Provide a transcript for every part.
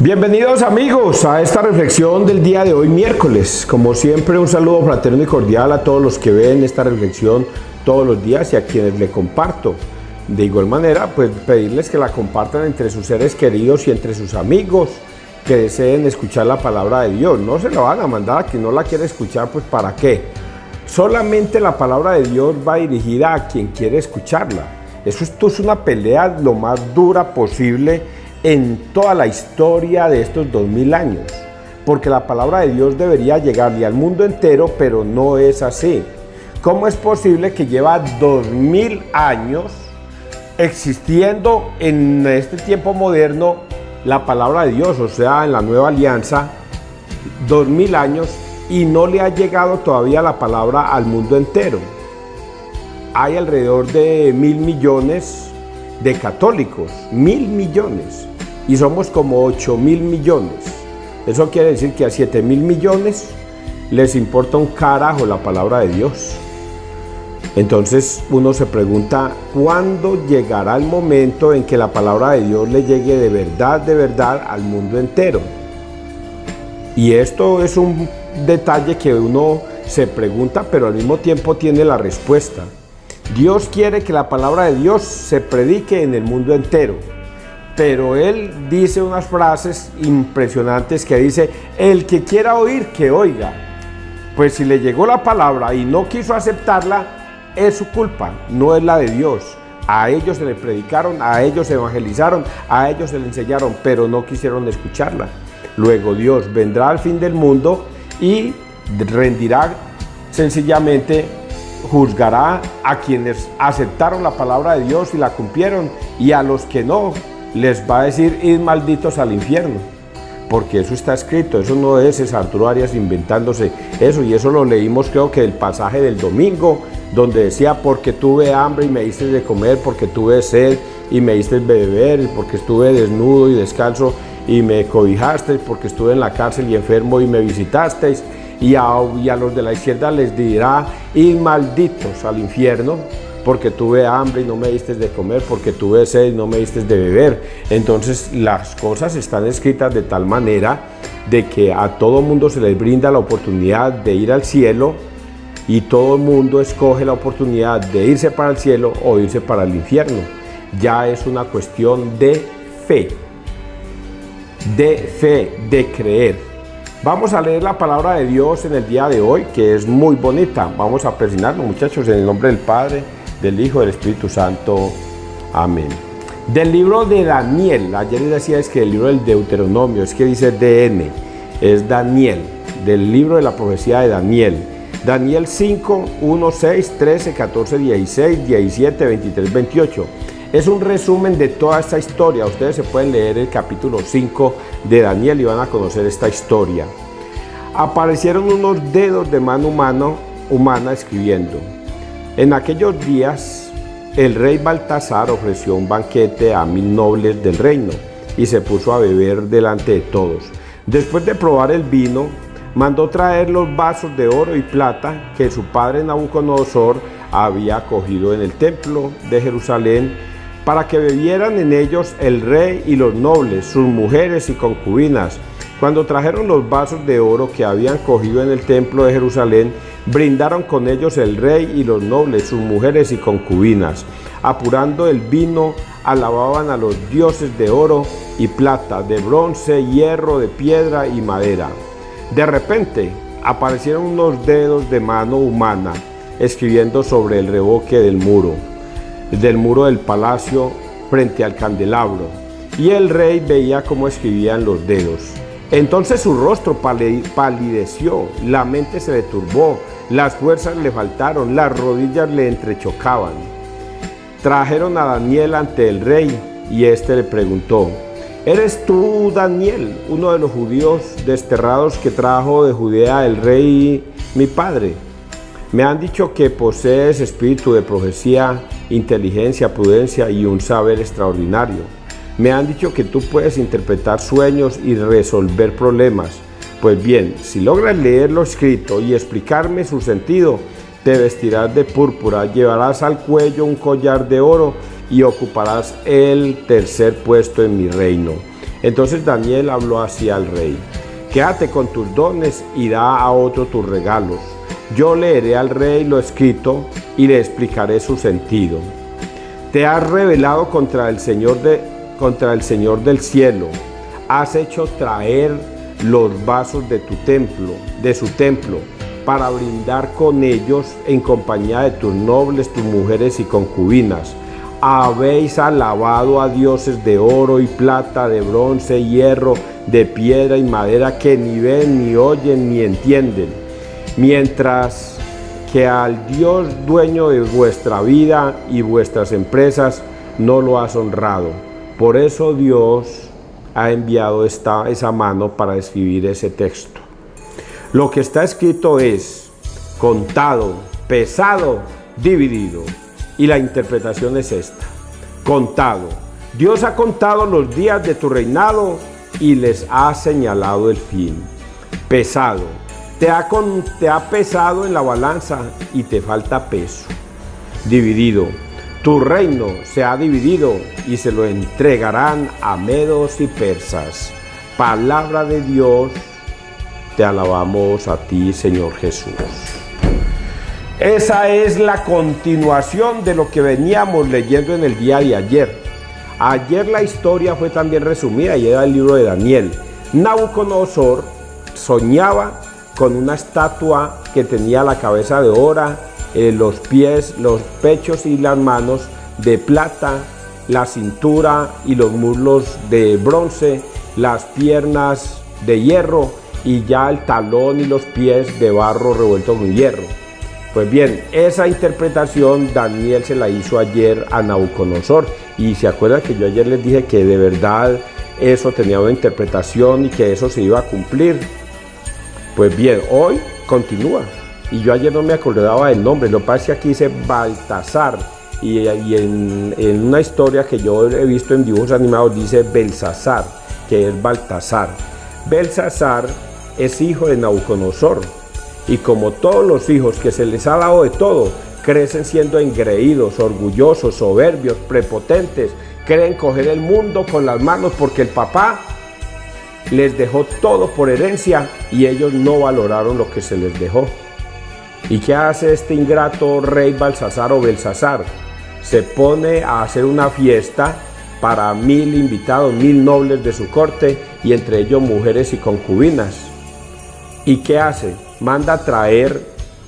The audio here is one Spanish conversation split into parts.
Bienvenidos amigos a esta reflexión del día de hoy miércoles. Como siempre, un saludo fraterno y cordial a todos los que ven esta reflexión todos los días y a quienes le comparto. De igual manera, pues pedirles que la compartan entre sus seres queridos y entre sus amigos que deseen escuchar la palabra de Dios. No se la van a mandar a quien no la quiere escuchar, pues ¿para qué? Solamente la palabra de Dios va dirigida a quien quiere escucharla. Esto es una pelea lo más dura posible en toda la historia de estos 2000 años, porque la palabra de Dios debería llegarle al mundo entero, pero no es así. ¿Cómo es posible que lleva 2000 años existiendo en este tiempo moderno la palabra de Dios, o sea, en la nueva alianza, 2000 años, y no le ha llegado todavía la palabra al mundo entero? Hay alrededor de 1.000 millones de católicos, 1.000 millones, y somos como 8.000 millones. Eso quiere decir que a 7.000 millones les importa un carajo la palabra de Dios. Entonces uno se pregunta, ¿cuándo llegará el momento en que la palabra de Dios le llegue de verdad al mundo entero? Y esto es un detalle que uno se pregunta, pero al mismo tiempo tiene la respuesta. Dios quiere que la palabra de Dios se predique en el mundo entero, pero Él dice unas frases impresionantes que dice, el que quiera oír, que oiga. Pues si le llegó la palabra y no quiso aceptarla, es su culpa, no es la de Dios. A ellos se le predicaron, a ellos se evangelizaron, a ellos se le enseñaron, pero no quisieron escucharla. Luego Dios vendrá al fin del mundo y rendirá sencillamente, juzgará a quienes aceptaron la palabra de Dios y la cumplieron, y a los que no, les va a decir, id malditos al infierno, porque eso está escrito. Eso no es Arturo Arias inventándose eso, y eso lo leímos, creo que el pasaje del domingo, donde decía, porque tuve hambre y me diste de comer, porque tuve sed y me diste de beber, porque estuve desnudo y descalzo y me cobijasteis, porque estuve en la cárcel y enfermo y me visitasteis. Y a los de la izquierda les dirá, id malditos al infierno, porque tuve hambre y no me diste de comer, porque tuve sed y no me diste de beber. Entonces las cosas están escritas de tal manera de que a todo mundo se les brinda la oportunidad de ir al cielo, y todo el mundo escoge la oportunidad de irse para el cielo o irse para el infierno. Ya es una cuestión de fe, de creer. Vamos a leer la palabra de Dios en el día de hoy, que es muy bonita. Vamos a persignarnos, muchachos, en el nombre del Padre, del Hijo y del Espíritu Santo. Amén. Del libro de Daniel. Ayer les decía que el libro del Deuteronomio, es que dice DN, es Daniel, del libro de la profecía de Daniel. Daniel 5, 1, 6, 13, 14, 16, 17, 23, 28. Es un resumen de toda esta historia. Ustedes se pueden leer el capítulo 5 de Daniel y van a conocer esta historia. Aparecieron unos dedos de mano humana escribiendo. En aquellos días, el rey Baltasar ofreció un banquete a 1000 nobles del reino y se puso a beber delante de todos. Después de probar el vino, mandó traer los vasos de oro y plata que su padre Nabucodonosor había cogido en el templo de Jerusalén, para que bebieran en ellos el rey y los nobles, sus mujeres y concubinas. Cuando trajeron los vasos de oro que habían cogido en el templo de Jerusalén, brindaron con ellos el rey y los nobles, sus mujeres y concubinas. Apurando el vino, alababan a los dioses de oro y plata, de bronce, hierro, de piedra y madera. De repente aparecieron unos dedos de mano humana, escribiendo sobre el revoque del muro del palacio frente al candelabro, y el rey veía cómo escribían los dedos. Entonces su rostro palideció, la mente se le turbó, las fuerzas le faltaron, las rodillas le entrechocaban. Trajeron a Daniel ante el rey, y éste le preguntó, ¿eres tú, Daniel, uno de los judíos desterrados que trajo de Judea el rey mi padre? Me han dicho que posees espíritu de profecía, inteligencia, prudencia y un saber extraordinario. Me han dicho que tú puedes interpretar sueños y resolver problemas. Pues bien, si logras leer lo escrito y explicarme su sentido, te vestirás de púrpura, llevarás al cuello un collar de oro y ocuparás el tercer puesto en mi reino. Entonces Daniel habló así al rey: quédate con tus dones y da a otro tus regalos. Yo leeré al rey lo escrito y le explicaré su sentido. Te has rebelado contra el Señor del cielo. Has hecho traer los vasos de su templo, para brindar con ellos en compañía de tus nobles, tus mujeres y concubinas. Habéis alabado a dioses de oro y plata, de bronce, hierro, de piedra y madera, que ni ven, ni oyen, ni entienden, mientras que al Dios dueño de vuestra vida y vuestras empresas no lo has honrado. Por eso Dios ha enviado esa mano para escribir ese texto. Lo que está escrito es contado, pesado, dividido. Y la interpretación es esta: contado. Dios ha contado los días de tu reinado y les ha señalado el fin. Pesado. Te ha pesado en la balanza y te falta peso. Dividido. Tu reino se ha dividido y se lo entregarán a medos y persas. Palabra de Dios. Te alabamos a ti, Señor Jesús. Esa es la continuación de lo que veníamos leyendo en el día de ayer. Ayer la historia fue también resumida y era el libro de Daniel. Nabucodonosor soñaba con una estatua que tenía la cabeza de oro, los pies, los pechos y las manos de plata, la cintura y los muslos de bronce, las piernas de hierro y ya el talón y los pies de barro revuelto con hierro. Pues bien, esa interpretación Daniel se la hizo ayer a Nabucodonosor, y se acuerdan que yo ayer les dije que de verdad eso tenía una interpretación y que eso se iba a cumplir. Pues bien, hoy continúa, y yo ayer no me acordaba del nombre. Lo que pasa es que aquí dice Baltasar, y en una historia que yo he visto en dibujos animados dice Belsasar, que es Baltasar. Belsasar es hijo de Nabucodonosor, y como todos los hijos que se les ha dado de todo, crecen siendo engreídos, orgullosos, soberbios, prepotentes, creen coger el mundo con las manos porque el papá les dejó todo por herencia y ellos no valoraron lo que se les dejó. ¿Y qué hace este ingrato rey Baltasar o Belsasar? Se pone a hacer una fiesta para 1000 invitados, 1000 nobles de su corte, y entre ellos mujeres y concubinas. ¿Y qué hace? Manda a traer,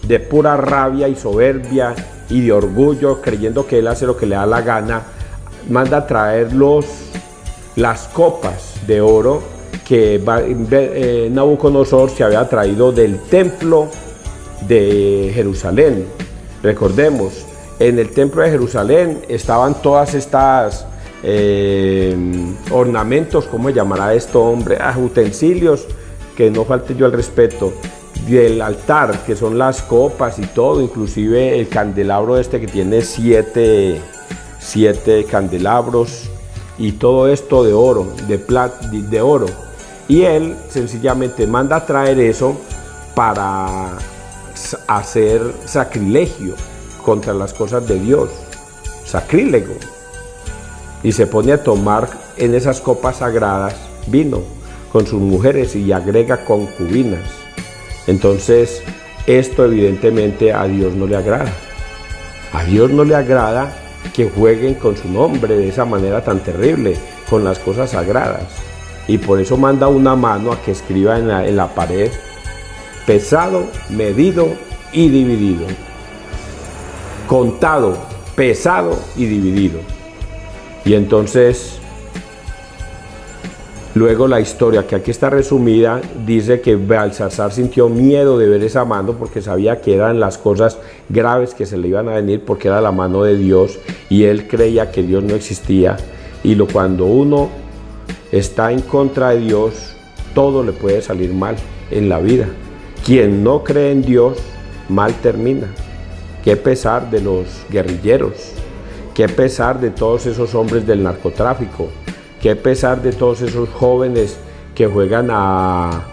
de pura rabia y soberbia y de orgullo, creyendo que él hace lo que le da la gana, manda a traer las copas de oro que Nabucodonosor se había traído del templo de Jerusalén. Recordemos, en el templo de Jerusalén estaban todas estas ornamentos, ¿cómo se llamará esto, hombre? Utensilios, que no falte yo al respeto, del altar, que son las copas y todo, inclusive el candelabro este que tiene siete candelabros, y todo esto de oro, de oro. Y él sencillamente manda a traer eso para hacer sacrilegio contra las cosas de Dios, sacrílego, y se pone a tomar en esas copas sagradas vino con sus mujeres y agrega concubinas. Entonces esto evidentemente a Dios no le agrada. A Dios no le agrada que jueguen con su nombre de esa manera tan terrible, con las cosas sagradas, y por eso manda una mano a que escriba en la pared: pesado, medido y dividido. Contado, pesado y dividido. Y entonces luego la historia, que aquí está resumida, dice que Belsasar sintió miedo de ver esa mano porque sabía que eran las cosas graves que se le iban a venir, porque era la mano de Dios y él creía que Dios no existía. Y cuando uno está en contra de Dios, todo le puede salir mal en la vida. Quien no cree en Dios, mal termina. Qué pesar de los guerrilleros, qué pesar de todos esos hombres del narcotráfico, qué pesar de todos esos jóvenes que juegan a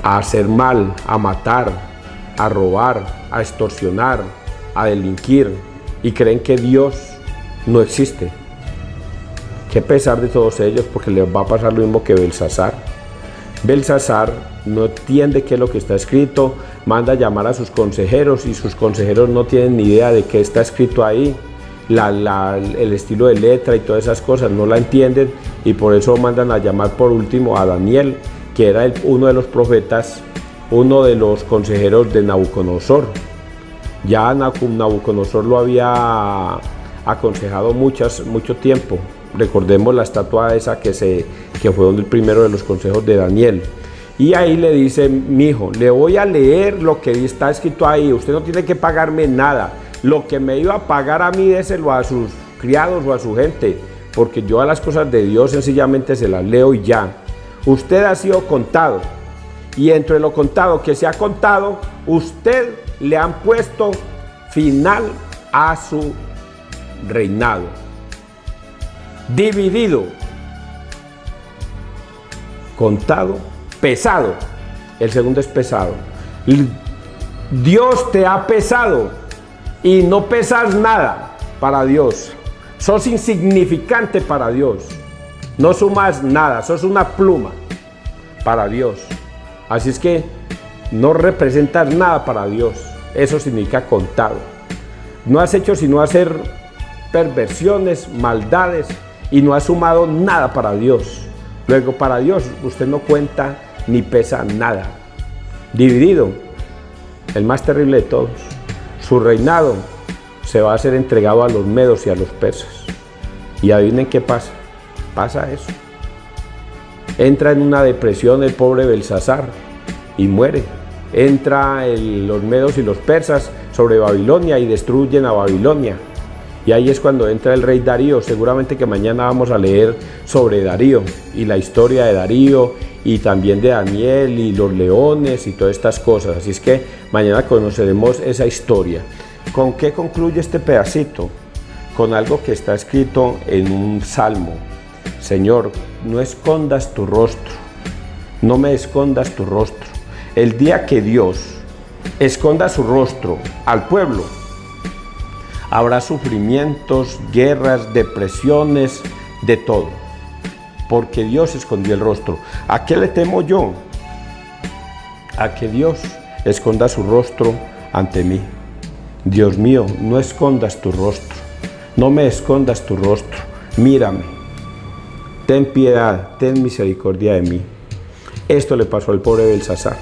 hacer mal, a matar, a robar, a extorsionar, a delinquir, y creen que Dios no existe. Qué pesar de todos ellos, porque les va a pasar lo mismo que Belsasar. Belsasar no entiende qué es lo que está escrito, manda a llamar a sus consejeros y sus consejeros no tienen ni idea de qué está escrito ahí. El estilo de letra y todas esas cosas no la entienden, y por eso mandan a llamar por último a Daniel, que era uno de los profetas, uno de los consejeros de Nabucodonosor. Ya Nabucodonosor lo había aconsejado mucho tiempo. Recordemos la estatua esa que fue el primero de los consejos de Daniel. Y ahí le dice: mi hijo, le voy a leer lo que está escrito ahí, usted no tiene que pagarme nada, lo que me iba a pagar a mí, déselo a sus criados o a su gente, porque yo a las cosas de Dios sencillamente se las leo y ya. Usted ha sido contado, y entre lo contado que se ha contado, usted le han puesto final a su reinado. Dividido, contado, pesado. El segundo es pesado. Dios te ha pesado y no pesas nada para Dios. Sos insignificante para Dios. No sumas nada, sos una pluma para Dios. Así es que no representas nada para Dios. Eso significa contado. No has hecho sino hacer perversiones, maldades, y no has sumado nada para Dios. Luego, para Dios usted no cuenta ni pesa nada. Dividido, el más terrible de todos. Su reinado se va a ser entregado a los medos y a los persas. Y adivinen qué pasa. Pasa eso. Entra en una depresión el pobre Belsasar y muere. Entra los medos y los persas sobre Babilonia y destruyen a Babilonia. Y ahí es cuando entra el rey Darío. Seguramente que mañana vamos a leer sobre Darío y la historia de Darío y también de Daniel y los leones y todas estas cosas. Así es que mañana conoceremos esa historia. ¿Con qué concluye este pedacito? Con algo que está escrito en un salmo. Señor, no escondas tu rostro, no me escondas tu rostro. El día que Dios esconda su rostro al pueblo, habrá sufrimientos, guerras, depresiones, de todo. Porque Dios escondió el rostro. ¿A qué le temo yo? A que Dios esconda su rostro ante mí. Dios mío, no escondas tu rostro. No me escondas tu rostro. Mírame. Ten piedad, ten misericordia de mí. Esto le pasó al pobre Belsasar.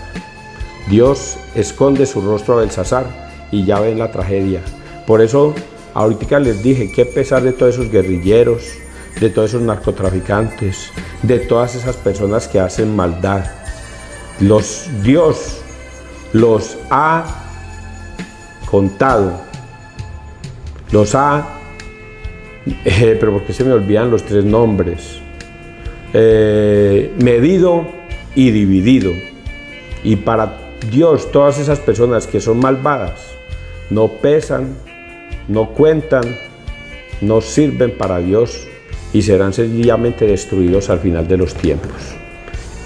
Dios esconde su rostro a Belsasar y ya ven la tragedia. Por eso, ahorita les dije, qué pesar de todos esos guerrilleros, de todos esos narcotraficantes, de todas esas personas que hacen maldad. Dios los ha contado, los ha, pero porque se me olvidan los tres nombres, medido y dividido. Y para Dios, todas esas personas que son malvadas, no pesan, no cuentan, no sirven para Dios y serán sencillamente destruidos al final de los tiempos.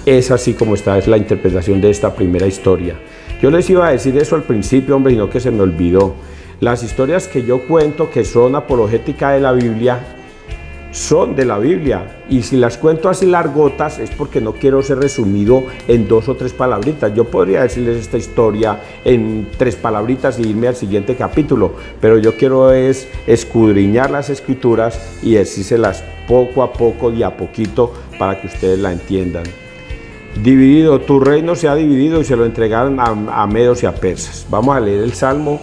Es así como está, es la interpretación de esta primera historia. Yo les iba a decir eso al principio, hombre, y no que se me olvidó. Las historias que yo cuento, que son apologética de la Biblia, son de la Biblia, y si las cuento así largotas es porque no quiero ser resumido en 2 o 3 palabritas. Yo podría decirles esta historia en 3 palabritas y irme al siguiente capítulo, pero yo quiero es escudriñar las escrituras y decírselas poco a poco y a poquito para que ustedes la entiendan. Dividido, tu reino se ha dividido y se lo entregaron a medos y a persas. Vamos a leer el Salmo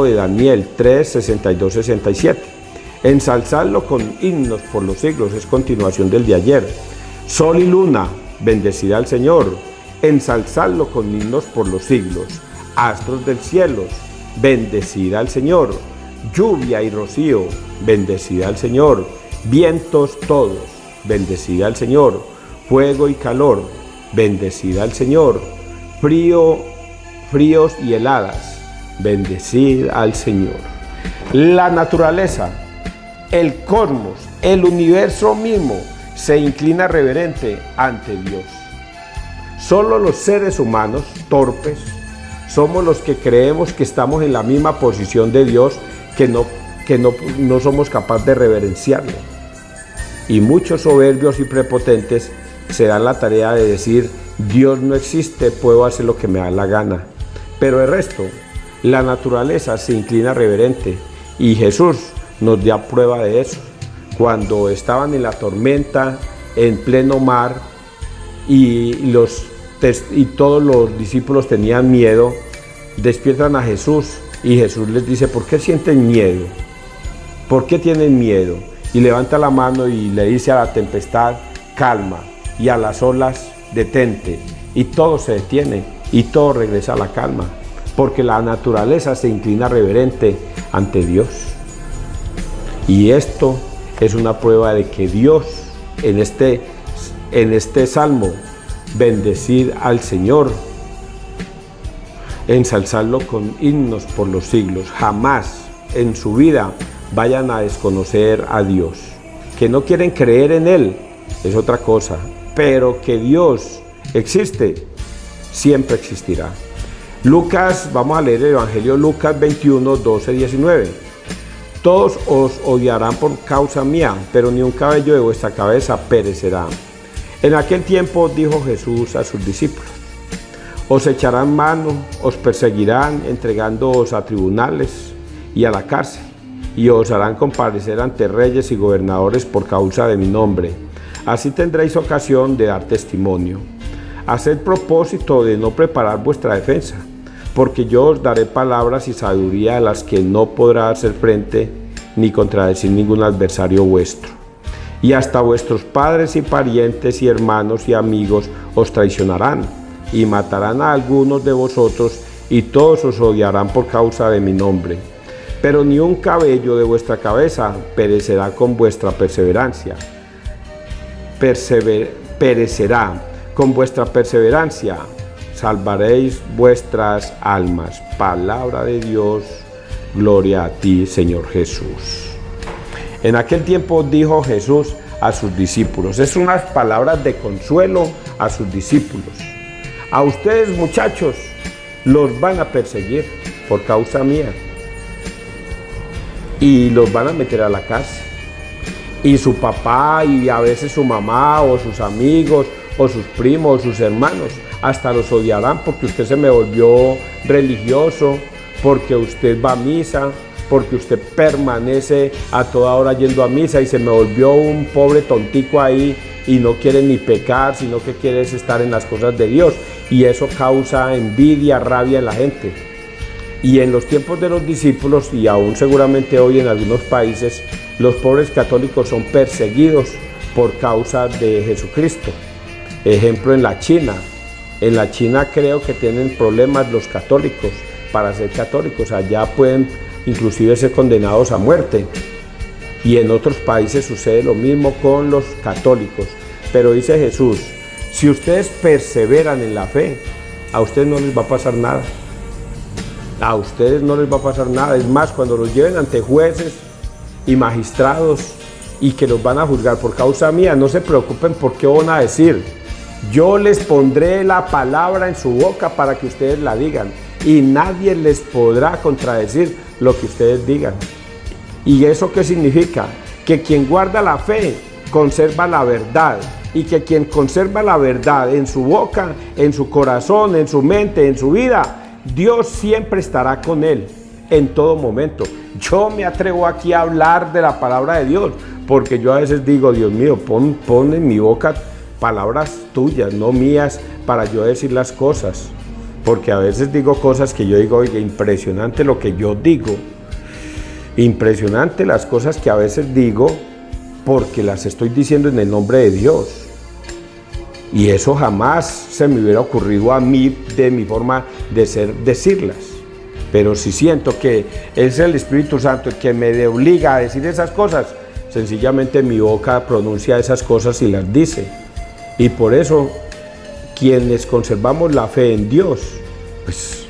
de Daniel 3, 62, 67. Ensalzadlo con himnos por los siglos, es continuación del de ayer. Sol y luna, bendecid al Señor, ensalzadlo con himnos por los siglos. Astros del cielo, bendecid al Señor. Lluvia y rocío, bendecid al Señor. Vientos todos, bendecid al Señor. Fuego y calor, bendecid al Señor. Fríos y heladas, bendecid al Señor. La naturaleza, el cosmos, el universo mismo se inclina reverente ante Dios. Solo los seres humanos torpes somos los que creemos que estamos en la misma posición de Dios, que no somos capaces de reverenciarlo. Y muchos soberbios y prepotentes se dan la tarea de decir, Dios no existe, puedo hacer lo que me da la gana. Pero el resto, la naturaleza se inclina reverente, y Jesús nos da prueba de eso. Cuando estaban en la tormenta, en pleno mar, y todos los discípulos tenían miedo, despiertan a Jesús, y Jesús les dice, ¿por qué sienten miedo? ¿Por qué tienen miedo? Y levanta la mano y le dice a la tempestad, calma, y a las olas, detente. Y todo se detiene, y todo regresa a la calma, porque la naturaleza se inclina reverente ante Dios. Y esto es una prueba de que Dios, en este salmo, bendecir al Señor, ensalzarlo con himnos por los siglos. Jamás en su vida vayan a desconocer a Dios. Que no quieren creer en Él es otra cosa, pero que Dios existe, siempre existirá. Lucas, vamos a leer el Evangelio Lucas 21, 12, 19. Todos os odiarán por causa mía, pero ni un cabello de vuestra cabeza perecerá. En aquel tiempo dijo Jesús a sus discípulos, os echarán mano, os perseguirán, entregándoos a tribunales y a la cárcel, y os harán comparecer ante reyes y gobernadores por causa de mi nombre. Así tendréis ocasión de dar testimonio. Haced propósito de no preparar vuestra defensa, porque yo os daré palabras y sabiduría a las que no podrá hacer frente ni contradecir ningún adversario vuestro. Y hasta vuestros padres y parientes y hermanos y amigos os traicionarán, y matarán a algunos de vosotros, y todos os odiarán por causa de mi nombre. Pero ni un cabello de vuestra cabeza perecerá con vuestra perseverancia. Perecerá con vuestra perseverancia. Salvaréis vuestras almas. Palabra de Dios, gloria a ti, Señor Jesús. En aquel tiempo dijo Jesús a sus discípulos, es unas palabras de consuelo a sus discípulos. A ustedes, muchachos, los van a perseguir por causa mía. Y los van a meter a la cárcel. Y su papá y a veces su mamá o sus amigos o sus primos o sus hermanos hasta los odiarán porque usted se me volvió religioso, porque usted va a misa, porque usted permanece a toda hora yendo a misa y se me volvió un pobre tontico ahí y no quiere ni pecar, sino que quiere estar en las cosas de Dios. Y eso causa envidia, rabia en la gente. Y en los tiempos de los discípulos, y aún seguramente hoy en algunos países, los pobres católicos son perseguidos por causa de Jesucristo. Ejemplo, en la China. En la China creo que tienen problemas los católicos para ser católicos. Allá pueden inclusive ser condenados a muerte. Y en otros países sucede lo mismo con los católicos. Pero dice Jesús, si ustedes perseveran en la fe, a ustedes no les va a pasar nada. A ustedes no les va a pasar nada. Es más, cuando los lleven ante jueces y magistrados y que los van a juzgar por causa mía, no se preocupen por qué van a decir. Yo les pondré la palabra en su boca para que ustedes la digan y nadie les podrá contradecir lo que ustedes digan. ¿Y eso qué significa? Que quien guarda la fe conserva la verdad, y que quien conserva la verdad en su boca, en su corazón, en su mente, en su vida, Dios siempre estará con él en todo momento. Yo me atrevo aquí a hablar de la palabra de Dios, porque yo a veces digo, Dios mío, pon en mi boca palabras tuyas, no mías, para yo decir las cosas. Porque a veces digo cosas que yo digo, oiga, impresionante lo que yo digo. Impresionante las cosas que a veces digo, porque las estoy diciendo en el nombre de Dios. Y eso jamás se me hubiera ocurrido a mí, de mi forma de ser, decirlas. Pero si siento que es el Espíritu Santo el que me obliga a decir esas cosas, sencillamente mi boca pronuncia esas cosas y las dice. Y por eso, quienes conservamos la fe en Dios, pues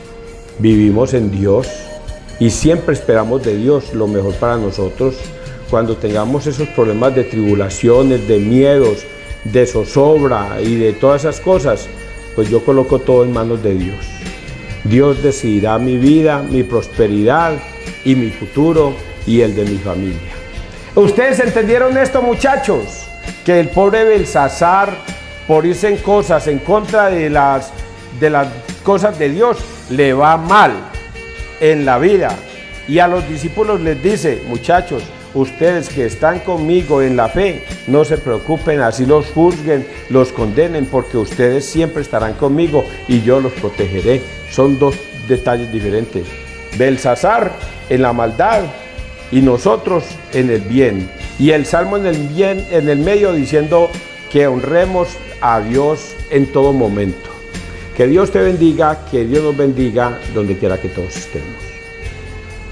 vivimos en Dios y siempre esperamos de Dios lo mejor para nosotros. Cuando tengamos esos problemas de tribulaciones, de miedos, de zozobra y de todas esas cosas, pues yo coloco todo en manos de Dios. Dios decidirá mi vida, mi prosperidad y mi futuro y el de mi familia. ¿Ustedes entendieron esto, muchachos? que el pobre Belsasar, por irse en cosas en contra de las cosas de Dios, le va mal en la vida. Y a los discípulos les dice: muchachos, ustedes que están conmigo en la fe, no se preocupen, así los juzguen, los condenen, porque ustedes siempre estarán conmigo y yo los protegeré. Son dos detalles diferentes: Belsasar en la maldad y nosotros en el bien. Y el Salmo en el bien, en el medio, diciendo que honremos a Dios en todo momento. Que Dios te bendiga, que Dios nos bendiga donde quiera que todos estemos.